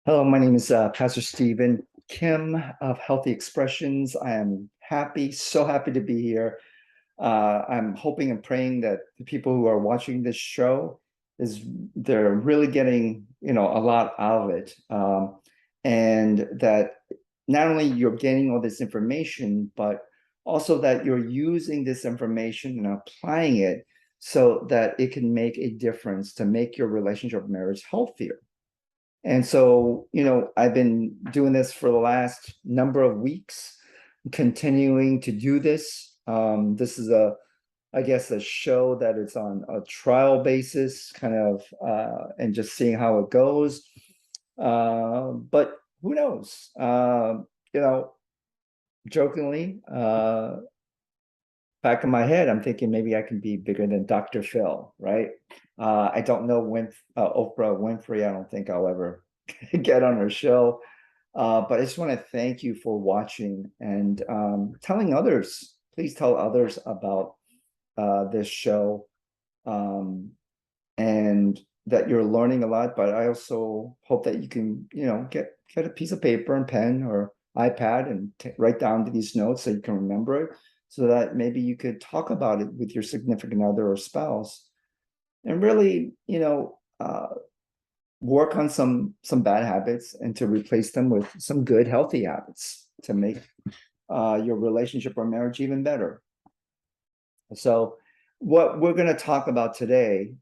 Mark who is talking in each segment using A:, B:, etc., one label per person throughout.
A: Hello, my name is Pastor Stephen Kim of Healthy Expressions. I am happy, so happy to be here. I'm hoping and praying that the people who are watching this show is they're really getting, a lot out of it, and that not only you're gaining all this information, but also that you're using this information and applying it so that it can make a difference to make your relationship marriage healthier. And so, I've been doing this for the last number of weeks, continuing to do this. This is I guess, a show that it's on a trial basis, kind of, and just seeing how it goes. But who knows? You know, Jokingly, back in my head, I'm thinking maybe I can be bigger than Dr. Phil, right? I don't know when Oprah Winfrey. I don't think I'll ever get on her show. But I just want to thank you for watching and telling others. Please tell others about this show, and that you're learning a lot. But I also hope that you can, get a piece of paper and pen or iPad and write down these notes so you can remember it, so that maybe you could talk about it with your significant other or spouse, and really, work on some bad habits and to replace them with some good, healthy habits to make your relationship or marriage even better. So, what we're going to talk about today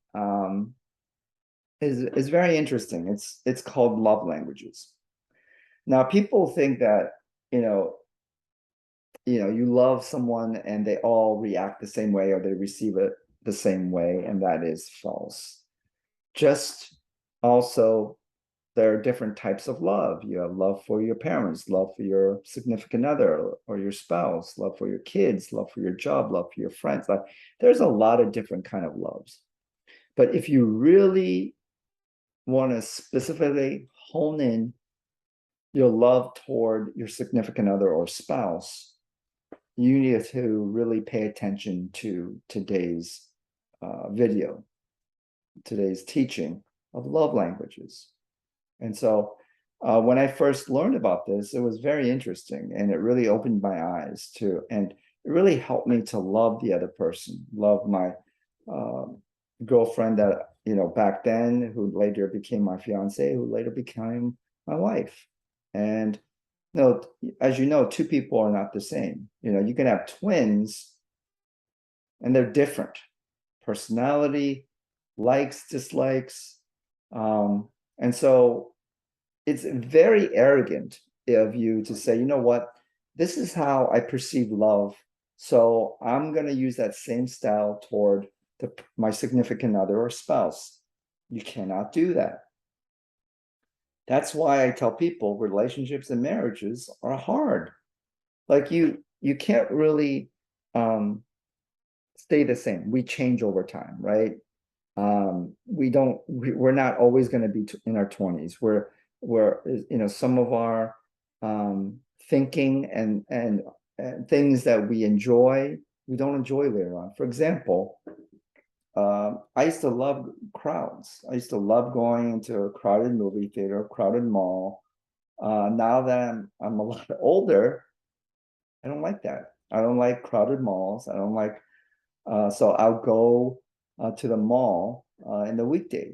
A: is very interesting. It's called love languages. Now, people think that you know you love someone and they all react the same way or they receive it the same way, and that is false. Just also, there are different types of love. You have love for your parents, love for your significant other or your spouse, love for your kids, love for your job, love for your friends. Like, there's a lot of different kind of loves. But if you really want to specifically hone in your love toward your significant other or spouse, you need to really pay attention to today's video, today's teaching of love languages. And so when I first learned about this, it was very interesting, and it really opened my eyes to, and it really helped me to love the other person, love my uh, girlfriend that, back then, who later became my fiance, who later became my wife. And, as you know, two people are not the same. You can have twins and they're different personality, likes, dislikes. And so it's very arrogant of you to say, you know what, this is how I perceive love. So I'm going to use that same style toward my significant other or spouse. You cannot do that. That's why I tell people relationships and marriages are hard. Like, you can't really stay the same. We change over time, right? We're not always going to be in our 20s. We're some of our thinking and things that we enjoy, we don't enjoy later on. For example, I used to love crowds. I used to love going into a crowded movie theater, a crowded mall. Now that I'm a lot older, I don't like that. I don't like crowded malls. I don't like so I'll go to the mall in the weekday.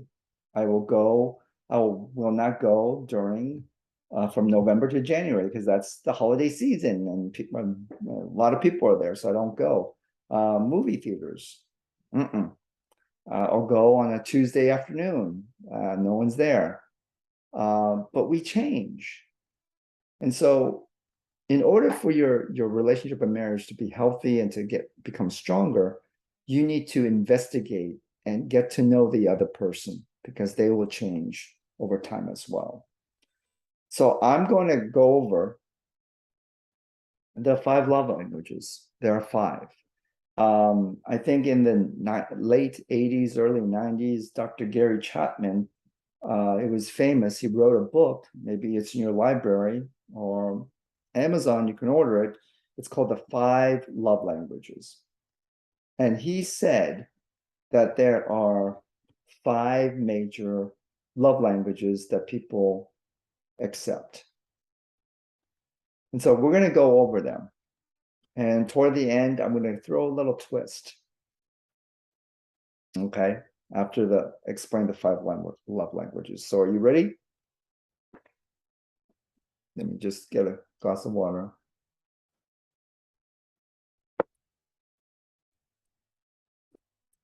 A: I will go. I will not go during from November to January, because that's the holiday season and a lot of people are there, so I don't go. Movie theaters. Mm-mm. I'll go on a Tuesday afternoon. No one's there. But we change, and so in order for your relationship and marriage to be healthy and to become stronger, you need to investigate and get to know the other person, because they will change over time as well. So I'm going to go over the five love languages. There are five. I think in the late 80s, early 90s, Dr. Gary Chapman, it was famous. He wrote a book. Maybe it's in your library or Amazon, you can order it. It's called The Five Love Languages. And he said that there are five major love languages that people accept. And so we're going to go over them. And toward the end, I'm going to throw a little twist. Okay, after explain the 5 love languages. So are you ready? Let me just get a glass of water.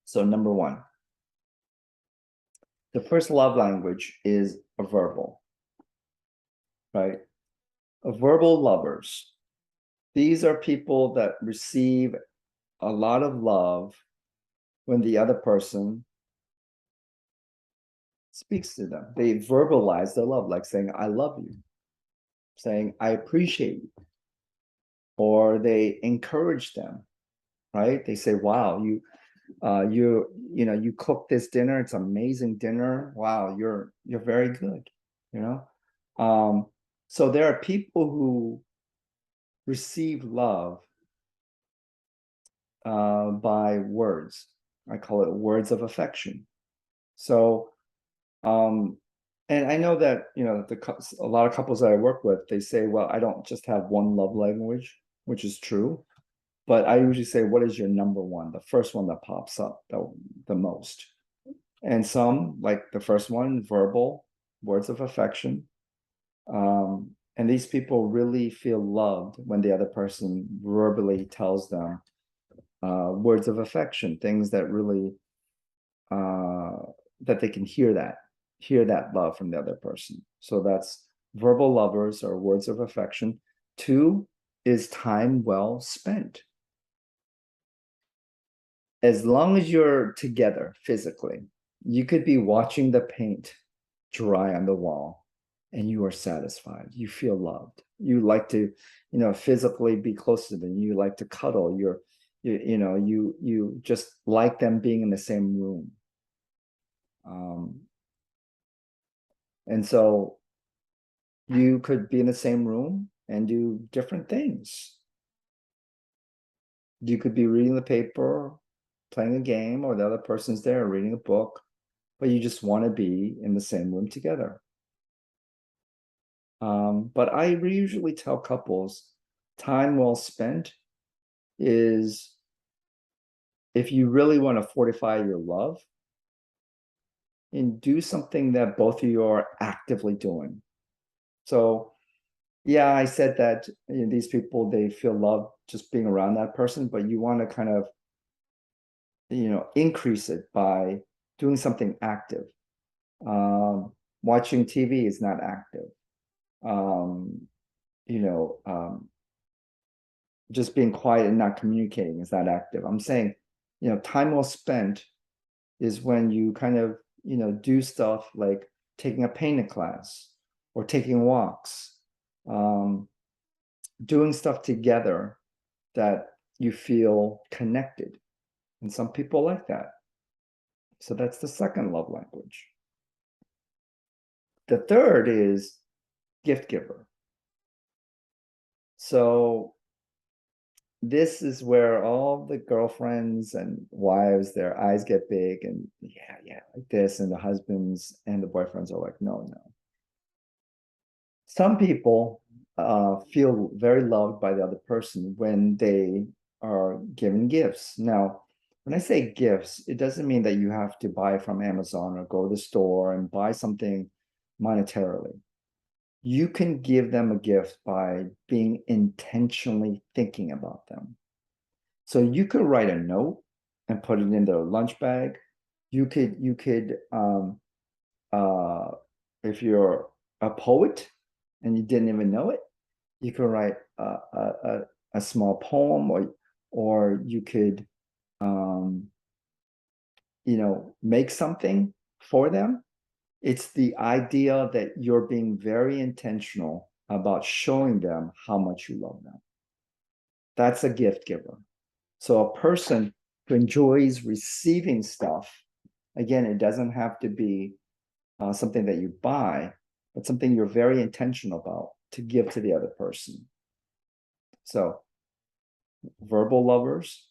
A: So number 1, the first love language is a verbal, right? A verbal lovers. These are people that receive a lot of love when the other person speaks to them. They verbalize their love, like saying, I love you, saying, I appreciate you, or they encourage them, right? They say, wow, you cooked this dinner, it's amazing dinner, wow, you're very good, so there are people who receive love by words. I call it words of affection. So and I know that a lot of couples that I work with, they say, well, I don't just have one love language, which is true, but I usually say, what is your number one, the first one that pops up the most? And some, like the first one, verbal, words of affection. And these people really feel loved when the other person verbally tells them words of affection, things that really that they can hear that love from the other person. So that's verbal lovers or words of affection. 2 is time well spent. As long as you're together physically, you could be watching the paint dry on the wall and you are satisfied. You feel loved. You like to, physically be close to them. You like to cuddle. You just like them being in the same room. And so you could be in the same room and do different things. You could be reading the paper, playing a game, or the other person's there reading a book, but you just want to be in the same room together. But I usually tell couples, time well spent is, if you really want to fortify your love, and do something that both of you are actively doing. So yeah, I said that these people, they feel love just being around that person, but you want to kind of, increase it by doing something active. Watching TV is not active. You know, just being quiet and not communicating is not active. I'm saying, time well spent is when you kind of, do stuff like taking a painting class or taking walks, doing stuff together that you feel connected. And some people like that. So that's the second love language. The third is gift giver. So this is where all the girlfriends and wives, their eyes get big and yeah, like this. And the husbands and the boyfriends are like, no. Some people feel very loved by the other person when they are given gifts. Now, when I say gifts, it doesn't mean that you have to buy from Amazon or go to the store and buy something monetarily. You can give them a gift by being intentionally thinking about them. So you could write a note and put it in their lunch bag. You could if you're a poet and you didn't even know it, you could write a small poem, or you could make something for them. It's the idea that you're being very intentional about showing them how much you love them. That's a gift giver. So a person who enjoys receiving stuff, again, it doesn't have to be something that you buy, but something you're very intentional about to give to the other person. So verbal lovers,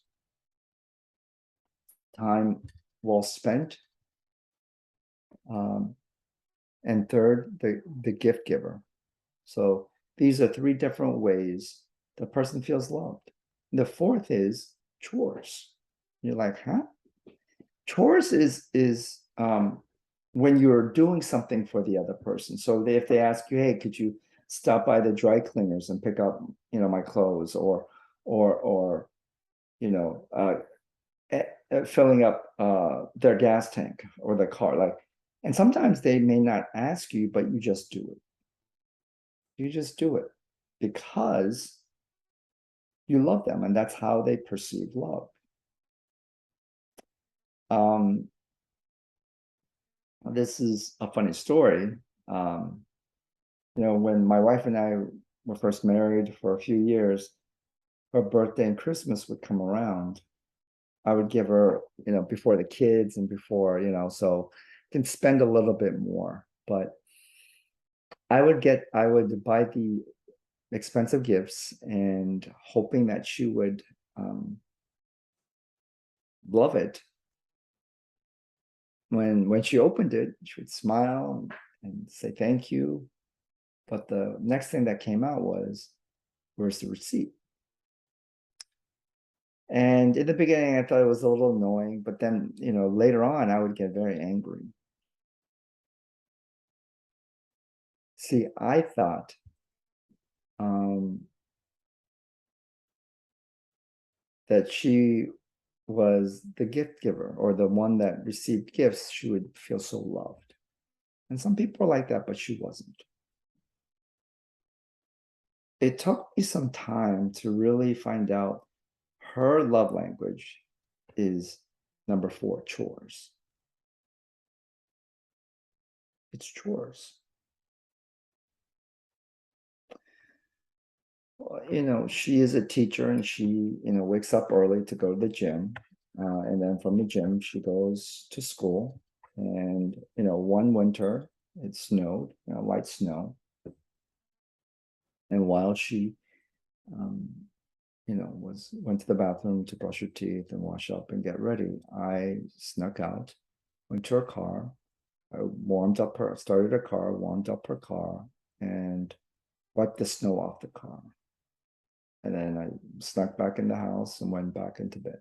A: time well spent, and third, the gift giver. So these are three different ways the person feels loved. The fourth is chores. You're like, huh? Chores is when you're doing something for the other person. So if they ask you, hey, could you stop by the dry cleaners and pick up, my clothes, or filling up their gas tank or the car, like, and sometimes they may not ask you, but you just do it. You just do it because you love them, and that's how they perceive love. Um, this is a funny story. When my wife and I were first married for a few years, her birthday and Christmas would come around. I would give her, before the kids and before, so can spend a little bit more. But I would buy the expensive gifts and hoping that she would love it. When she opened it, she would smile and say thank you. But the next thing that came out was, where's the receipt? And in the beginning, I thought it was a little annoying, but then, later on, I would get very angry. See, I thought that she was the gift giver, or the one that received gifts, she would feel so loved. And some people are like that, but she wasn't. It took me some time to really find out her love language is number 4, chores. It's chores. She is a teacher, and she, wakes up early to go to the gym. And then from the gym, she goes to school. And, one winter, it snowed, light snow. And while she, went to the bathroom to brush her teeth and wash up and get ready, I snuck out, went to her car. I started her car, warmed up her car, and wiped the snow off the car. And then I snuck back in the house and went back into bed.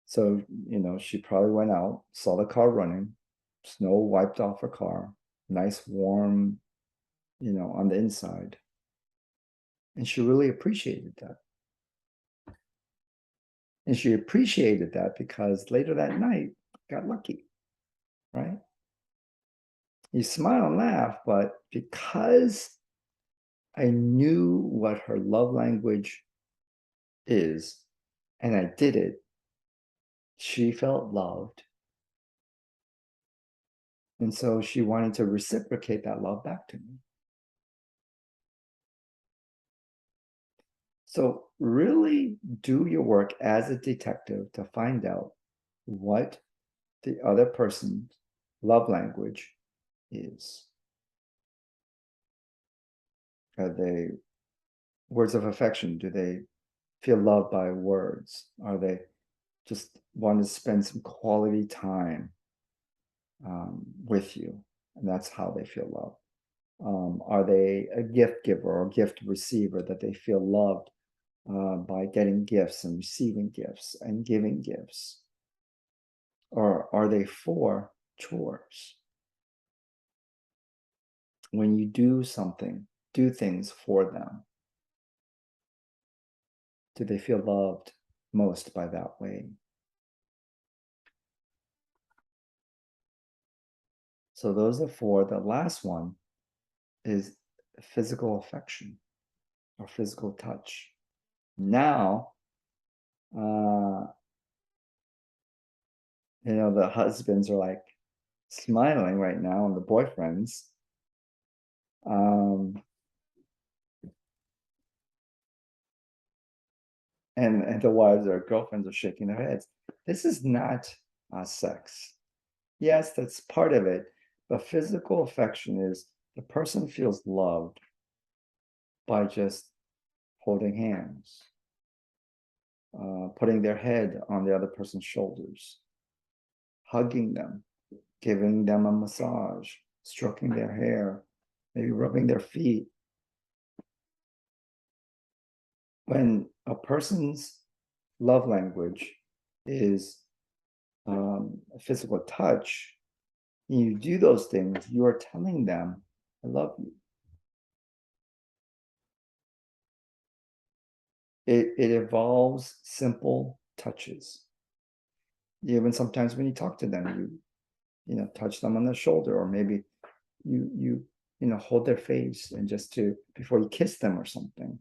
A: So, she probably went out, saw the car running, snow wiped off her car, nice warm, on the inside. And she really appreciated that. And she appreciated that because later that night, got lucky, right? You smile and laugh, but because I knew what her love language is, and I did it, she felt loved. And so she wanted to reciprocate that love back to me. So really do your work as a detective to find out what the other person's love language is. Are they words of affection? Do they feel loved by words? Are they just want to spend some quality time with you? And that's how they feel loved. Are they a gift giver or gift receiver, that they feel loved by getting gifts and receiving gifts and giving gifts? Or are they for chores? When you do things for them, do they feel loved most by that way? So those are 4. The last one is physical affection or physical touch. Now, the husbands are like smiling right now, and the boyfriends. And the wives or girlfriends are shaking their heads. This is not sex. Yes, that's part of it. But physical affection is the person feels loved by just holding hands, putting their head on the other person's shoulders, hugging them, giving them a massage, stroking their hair, maybe rubbing their feet. When a person's love language is physical touch, and you do those things, you are telling them, I love you. It involves simple touches. Even sometimes when you talk to them, you know, touch them on the shoulder, or maybe you hold their face and just to before you kiss them or something.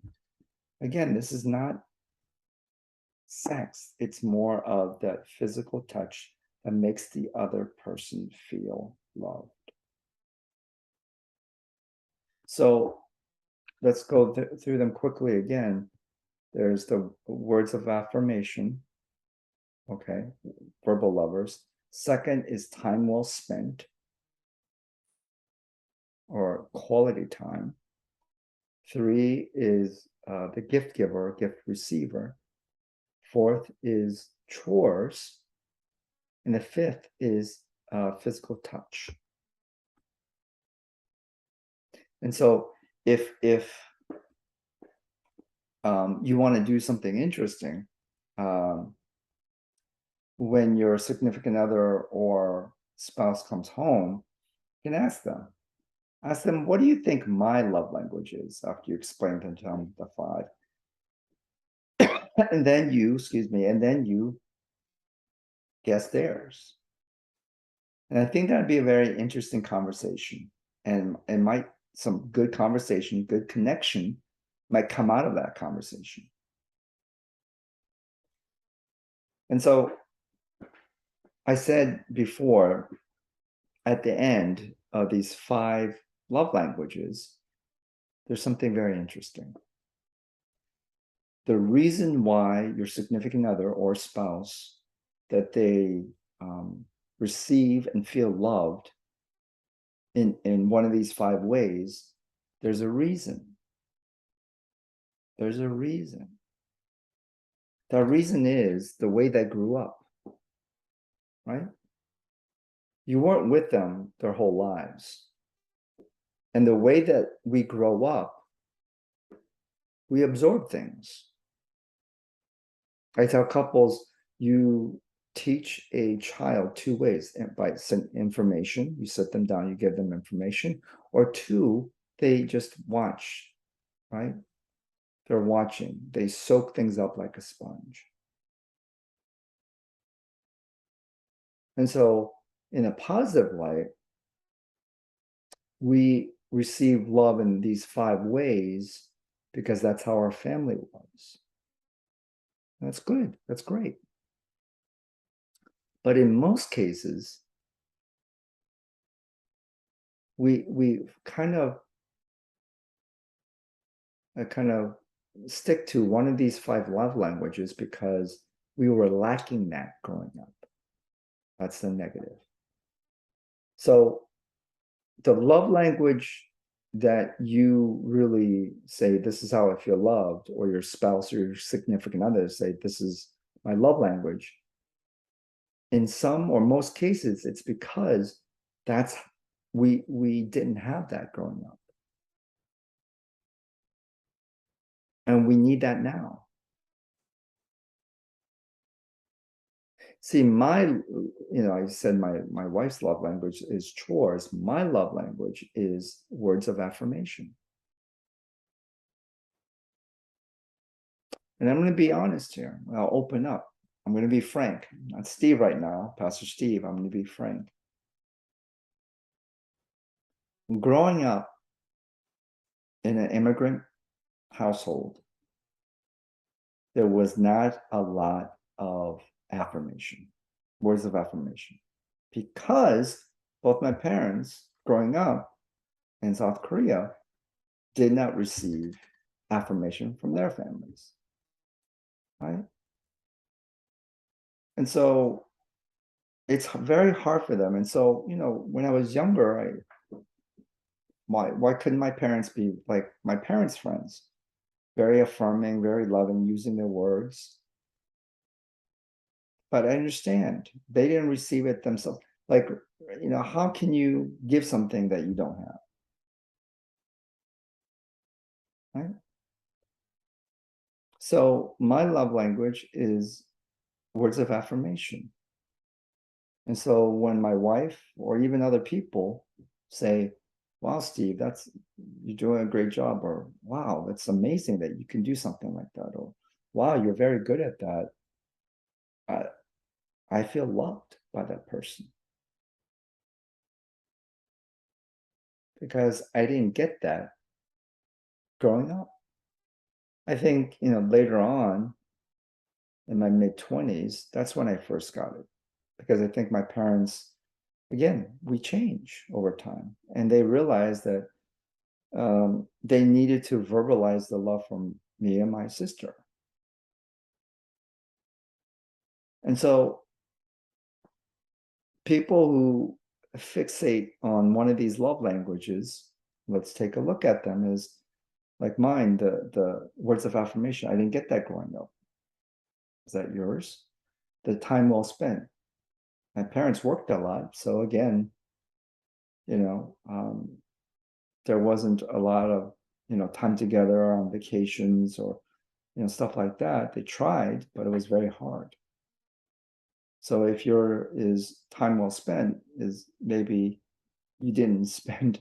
A: Again, this is not sex. It's more of that physical touch that makes the other person feel loved. So let's go through them quickly again. There's the words of affirmation. Okay, verbal lovers. Second is time well spent, or quality time. 3 is the gift giver, gift receiver. 4th is chores. And the 5th is physical touch. And so if you want to do something interesting, when your significant other or spouse comes home, you can ask them, what do you think my love language is, after you explain to them the 5. And then you guess theirs. And I think that'd be a very interesting conversation, and might some good conversation, good connection might come out of that conversation. And so I said before, at the end of these 5 love languages, there's something very interesting. The reason why your significant other or spouse, that they receive and feel loved in one of these 5 ways, there's a reason. There's a reason. The reason is the way they grew up, right? You weren't with them their whole lives. And the way that we grow up, we absorb things. I tell couples, you teach a child 2 ways: by information, you sit them down, you give them information, or 2, they just watch, right? They're watching, they soak things up like a sponge. And so in a positive light, we receive love in these 5 ways because that's how our family was. That's good, that's great. But in most cases, we kind of stick to one of these 5 love languages because we were lacking that growing up. That's the negative. So the love language that you really say, this is how I feel loved, or your spouse or your significant other say, this is my love language. In some or most cases, it's because that's we didn't have that growing up. And we need that now. See, I said my wife's love language is chores. My love language is words of affirmation. And I'm going to be honest here. I'll open up. I'm going to be frank. Not Steve right now, Pastor Steve. I'm going to be frank. Growing up in an immigrant household, there was not a lot of affirmation, words of affirmation, because both my parents, growing up in South Korea, did not receive affirmation from their families, right? And so it's very hard for them. And so, when I was younger, why couldn't my parents be like my parents' friends? Very affirming, very loving, using their words. But I understand they didn't receive it themselves. Like, how can you give something that you don't have? Right? So my love language is words of affirmation. And so when my wife or even other people say, wow, Steve, you're doing a great job, or wow, it's amazing that you can do something like that, or wow, you're very good at that. I, I feel loved by that person because I didn't get that growing up. I think, later on in my mid-20s, that's when I first got it. Because I think my parents, again, we change over time. And they realized that they needed to verbalize the love from me and my sister. And so people who fixate on one of these love languages, let's take a look at them, is like mine, the words of affirmation. I didn't get that growing up. Is that yours? The time well spent. My parents worked a lot. So again, you know, there wasn't a lot of, time together on vacations or, stuff like that. They tried, but it was very hard. So if your is time well spent is maybe you didn't spend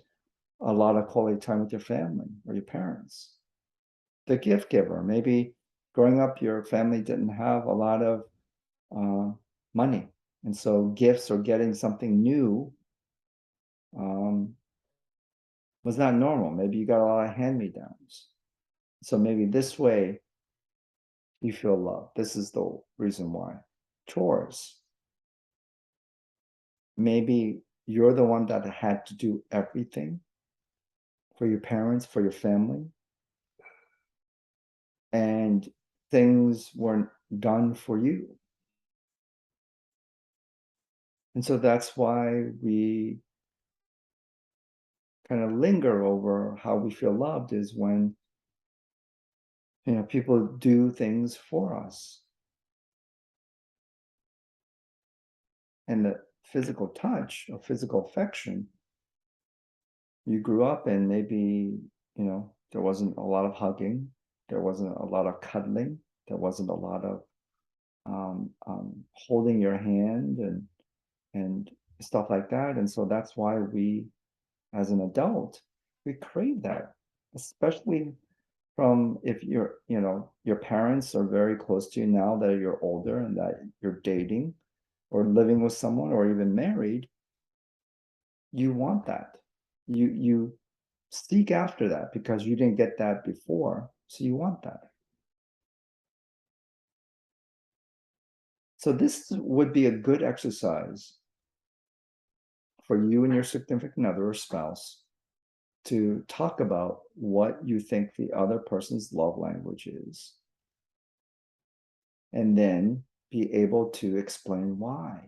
A: a lot of quality time with your family or your parents. The gift giver, maybe growing up, your family didn't have a lot of money. And so gifts or getting something new um, was not normal. Maybe you got a lot of hand-me-downs. So maybe this way you feel loved. This is the reason why. Chores. Maybe you're the one that had to do everything for your parents, for your family, and things weren't done for you. And so that's why we kind of linger over how we feel loved is when people do things for us. And the physical touch or physical affection you grew up in, maybe, there wasn't a lot of hugging, there wasn't a lot of cuddling, there wasn't a lot of holding your hand and stuff like that. And so that's why we, as an adult, we crave that, especially from if your parents are very close to you now that you're older and that you're dating or living with someone or even married. You want that. You seek after that because you didn't get that before, so you want that. So this would be a good exercise for you and your significant other or spouse to talk about what you think the other person's love language is, and then be able to explain why.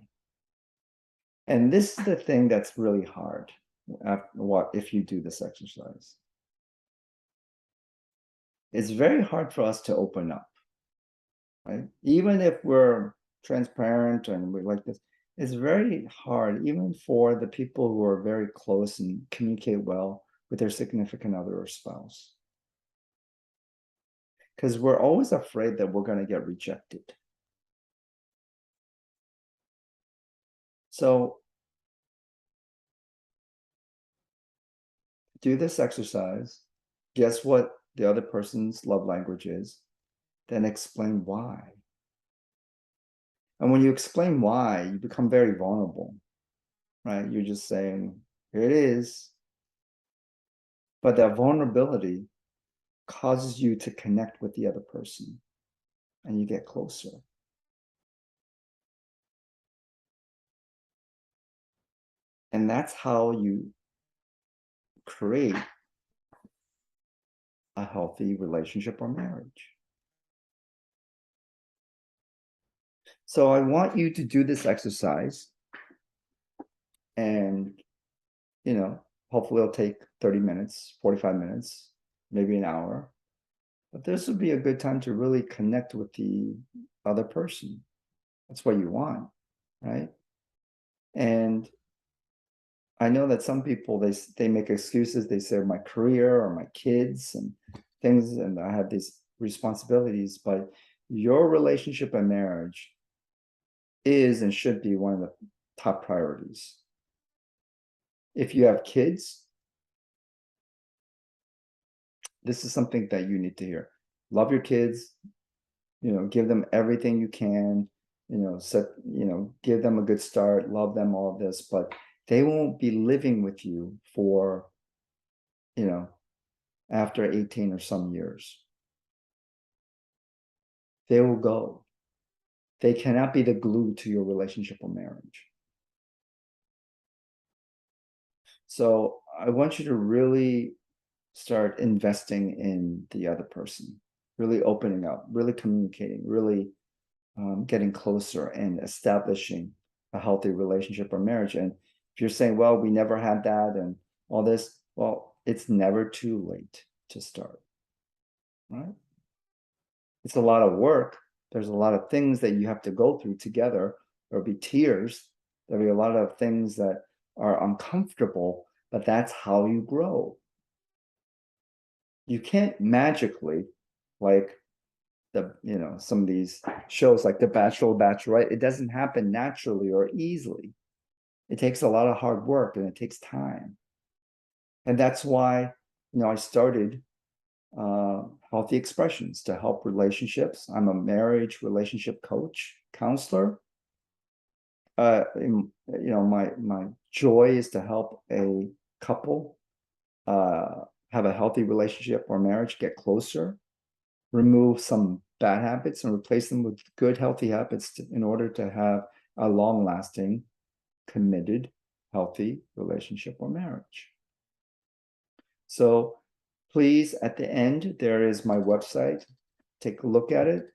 A: And this is the thing that's really hard if you do this exercise. It's very hard for us to open up, right? Even if we're transparent and we like this, it's very hard, even for the people who are very close and communicate well with their significant other or spouse. Because we're always afraid that we're going to get rejected. So do this exercise, guess what the other person's love language is, then explain why. And when you explain why, you become very vulnerable, right? You're just saying, here it is. But that vulnerability causes you to connect with the other person and you get closer. And that's how you create a healthy relationship or marriage. So I want you to do this exercise and, hopefully it'll take 30 minutes, 45 minutes, maybe an hour. But this would be a good time to really connect with the other person. That's what you want, right? And I know that some people, they make excuses. They say my career or my kids and things, and I have these responsibilities, but your relationship and marriage is and should be one of the top priorities. If you have kids, this is something that you need to hear. Love your kids, give them everything you can, give them a good start, love them, all of this, but they won't be living with you for, after 18 or some years. They will go. They cannot be the glue to your relationship or marriage. So I want you to really start investing in the other person, really opening up, really communicating, really getting closer and establishing a healthy relationship or marriage. And if you're saying, well, we never had that and all this, well, it's never too late to start, right? It's a lot of work. There's a lot of things that you have to go through together. There'll be tears. There'll be a lot of things that are uncomfortable, but that's how you grow. You can't magically, like some of these shows like The Bachelor, Bachelorette, it doesn't happen naturally or easily. It takes a lot of hard work and it takes time. And that's why, I started Healthy Expressions to help relationships. I'm a marriage relationship coach, counselor. My joy is to help a couple have a healthy relationship or marriage, get closer, remove some bad habits and replace them with good, healthy habits in order to have a long-lasting, committed, healthy relationship or marriage. So please, at the end, there is my website. Take a look at it.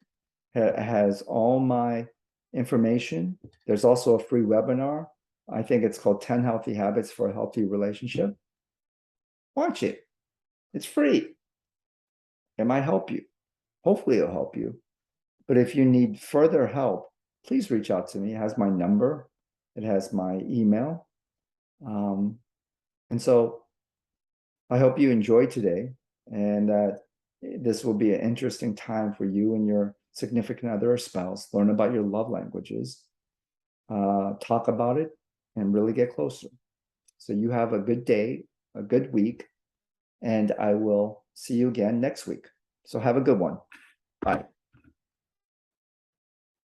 A: It has all my information. There's also a free webinar. I think it's called 10 Healthy Habits for a Healthy Relationship. Watch it. It's free. It might help you. Hopefully it'll help you. But if you need further help, please reach out to me. It has my number. It has my email. And so I hope you enjoyed today and that this will be an interesting time for you and your significant other or spouse. Learn about your love languages, talk about it, and really get closer. So you have a good day, a good week, and I will see you again next week. So have a good one. Bye.